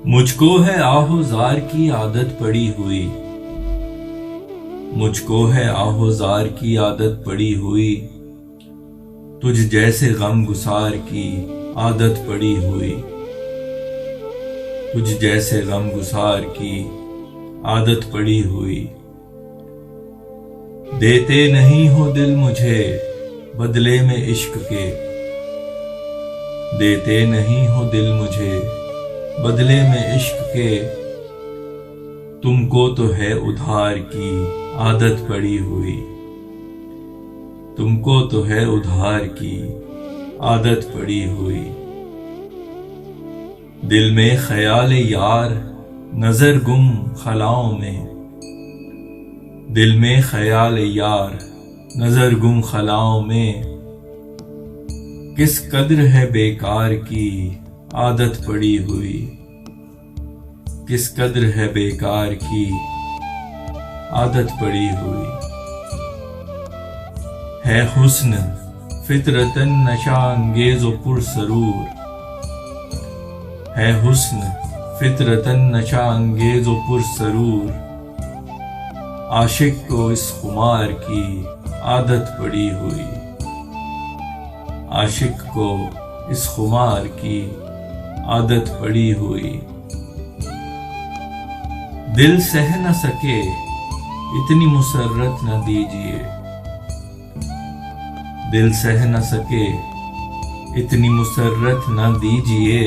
مجھ کو ہے آہوزار کی عادت پڑی ہوئی، مجھ کو ہے آہوزار کی عادت پڑی ہوئی، تجھ جیسے غم گسار کی عادت پڑی ہوئی، تجھ جیسے غم گسار کی عادت پڑی ہوئی۔ دیتے نہیں ہو دل مجھے بدلے میں عشق کے، دیتے نہیں ہو دل مجھے بدلے میں عشق کے، تم کو تو ہے ادھار کی عادت پڑی ہوئی، تم کو تو ہے ادھار کی عادت پڑی ہوئی۔ دل میں خیال یار نظر گم خلاؤں میں، دل میں خیال یار نظر گم خلاؤں میں، کس قدر ہے بیکار کی عادت پڑی ہوئی، کس قدر ہے بیکار کی عادت پڑی ہوئی۔ ہے حسن فطرتاً نشہ انگیز و پر سرور، ہے حسن فطرتاً نشہ انگیز و پر سرور، عاشق کو اس خمار کی عادت پڑی ہوئی، عاشق کو اس خمار کی عادت پڑی ہوئی۔ دل سہ نہ سکے اتنی مسرت نہ دیجیے، دل سہ نہ سکے اتنی مسرت نہ دیجیے،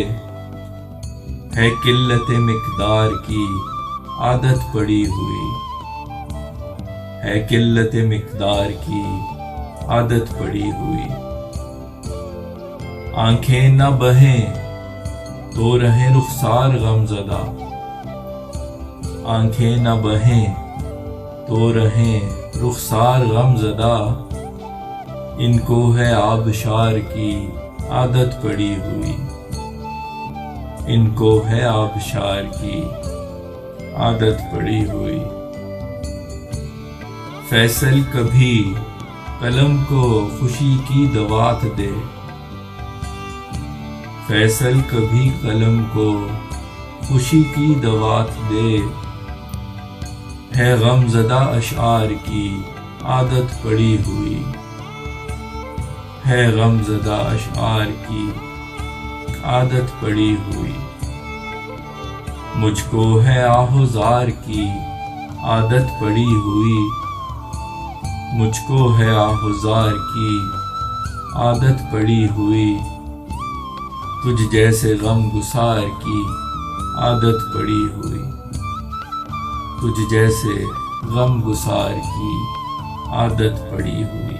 ہے قلت مقدار کی عادت پڑی ہوئی، ہے قلت مقدار کی عادت پڑی ہوئی۔ آنکھیں نہ بہیں تو رہیں رخسار غم زدہ، آنکھیں نہ بہیں تو رہیں رخسار غم زدہ، ان کو ہے آبشار کی عادت پڑی ہوئی، ان کو ہے آبشار کی عادت پڑی ہوئی۔ فیصل کبھی قلم کو خوشی کی دوات دے، فیصل کبھی قلم کو خوشی کی دوات دے، ہے غم زدہ اشعار کی عادت پڑی ہوئی، ہے غم زدہ اشعار کی عادت پڑی ہوئی۔ مجھ کو ہے آہوزار کی عادت پڑی ہوئی، مجھ کو ہے آہوزار کی عادت پڑی ہوئی، تجھ جیسے غم گسار کی عادت پڑی ہوئی، تجھ جیسے غم گسار کی عادت پڑی ہوئی۔